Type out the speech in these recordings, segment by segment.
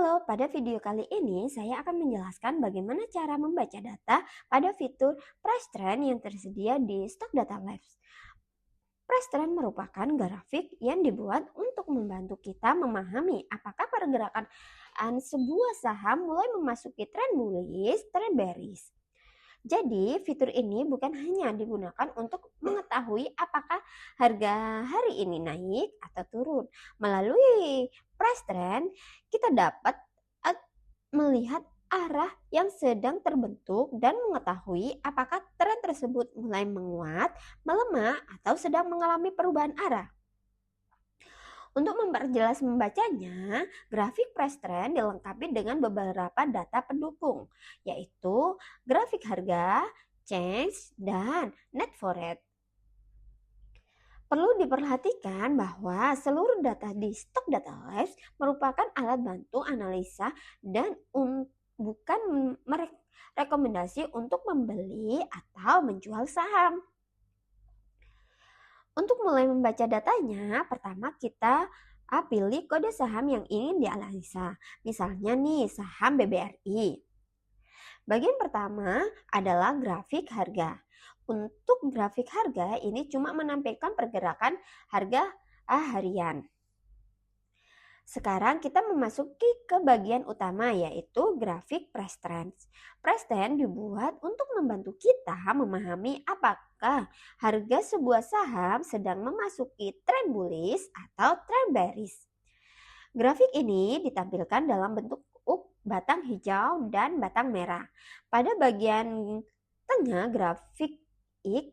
Halo, pada video kali ini saya akan menjelaskan bagaimana cara membaca data pada fitur Price Trend yang tersedia di Stock Data Labs. Price Trend merupakan grafik yang dibuat untuk membantu kita memahami apakah pergerakan sebuah saham mulai memasuki tren bullish, tren bearish. Jadi, fitur ini bukan hanya digunakan untuk mengetahui apakah harga hari ini naik atau turun. Melalui price trend, kita dapat melihat arah yang sedang terbentuk dan mengetahui apakah tren tersebut mulai menguat, melemah, atau sedang mengalami perubahan arah. Untuk memperjelas membacanya, grafik price trend dilengkapi dengan beberapa data pendukung, yaitu grafik harga, change, dan net forward. Perlu diperhatikan bahwa seluruh data di Stock Data Labs merupakan alat bantu analisa dan bukan rekomendasi untuk membeli atau menjual saham. Untuk mulai membaca datanya, pertama kita pilih kode saham yang ingin dianalisa. Misalnya nih, saham BBRI. Bagian pertama adalah grafik harga. Untuk grafik harga ini cuma menampilkan pergerakan harga harian. Sekarang kita memasuki ke bagian utama, yaitu grafik price trend. Price trend dibuat untuk membantu kita memahami apakah harga sebuah saham sedang memasuki tren bullish atau tren bearish. Grafik ini ditampilkan dalam bentuk batang hijau dan batang merah. Pada bagian tengah grafik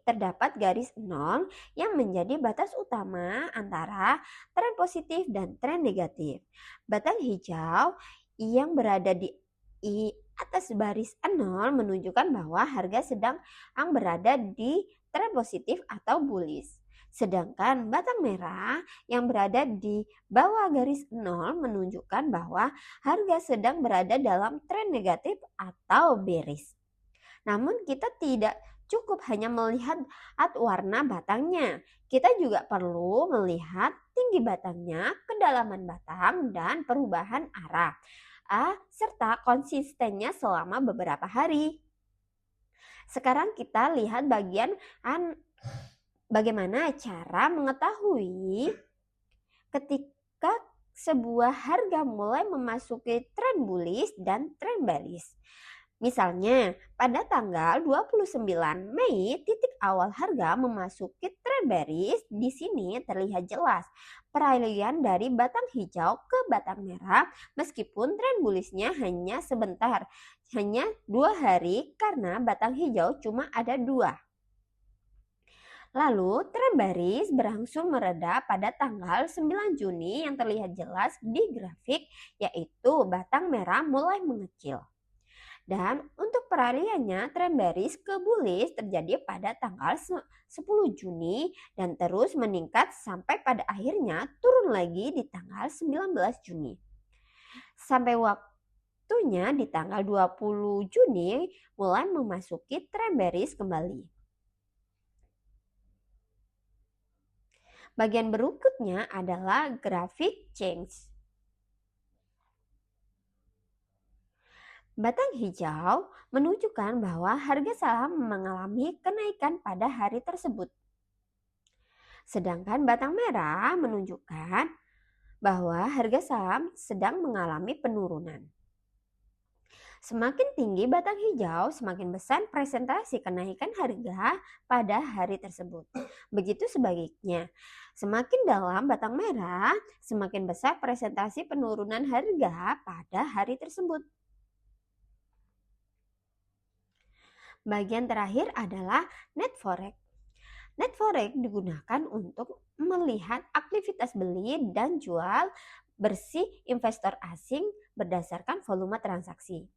terdapat garis 0 yang menjadi batas utama antara tren positif dan tren negatif. Batang hijau yang berada di atas baris 0 menunjukkan bahwa harga sedang berada di tren positif atau bullish. Sedangkan batang merah yang berada di bawah garis 0 menunjukkan bahwa harga sedang berada dalam tren negatif atau bearish. Namun kita tidak cukup hanya melihat warna batangnya. Kita juga perlu melihat tinggi batangnya, kedalaman batang, dan perubahan arah. Serta konsistennya selama beberapa hari. Sekarang kita lihat bagaimana cara mengetahui ketika sebuah harga mulai memasuki tren bullish dan tren bearish. Misalnya, pada tanggal 29 Mei, titik awal harga memasuki tren bearish. Di sini terlihat jelas peralihan dari batang hijau ke batang merah, meskipun tren bullishnya hanya sebentar, hanya 2 hari karena batang hijau cuma ada 2. Lalu tren bearish berangsur mereda pada tanggal 9 Juni yang terlihat jelas di grafik, yaitu batang merah mulai mengecil. Dan untuk peralihannya tren bearish ke bullish terjadi pada tanggal 10 Juni dan terus meningkat sampai pada akhirnya turun lagi di tanggal 19 Juni. Sampai waktunya di tanggal 20 Juni mulai memasuki tren bearish kembali. Bagian berikutnya adalah grafik change. Batang hijau menunjukkan bahwa harga saham mengalami kenaikan pada hari tersebut. Sedangkan batang merah menunjukkan bahwa harga saham sedang mengalami penurunan. Semakin tinggi batang hijau, semakin besar presentasi kenaikan harga pada hari tersebut. Begitu sebaliknya, semakin dalam batang merah, semakin besar presentasi penurunan harga pada hari tersebut. Bagian terakhir adalah net forex. Net forex digunakan untuk melihat aktivitas beli dan jual bersih investor asing berdasarkan volume transaksi.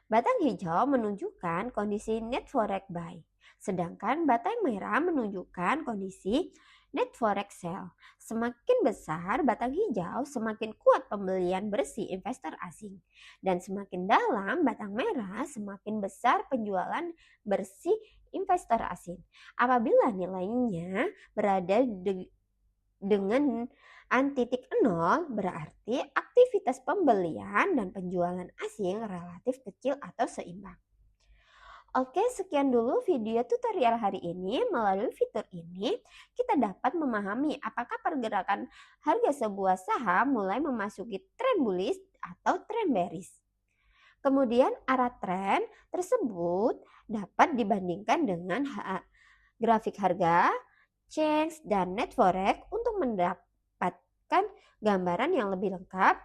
Batang hijau menunjukkan kondisi net forex buy, sedangkan batang merah menunjukkan kondisi net forex sell. Semakin besar batang hijau, semakin kuat pembelian bersih investor asing. Dan semakin dalam batang merah, semakin besar penjualan bersih investor asing. Apabila nilainya berada dengan N.0 berarti aktivitas pembelian dan penjualan asing relatif kecil atau seimbang. Oke, sekian dulu video tutorial hari ini. Melalui fitur ini, kita dapat memahami apakah pergerakan harga sebuah saham mulai memasuki tren bullish atau tren bearish. Kemudian arah tren tersebut dapat dibandingkan dengan grafik harga, change, dan net forex untuk mendapatkan gambaran yang lebih lengkap.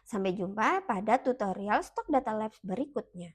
Sampai jumpa pada tutorial Stock Data Labs berikutnya.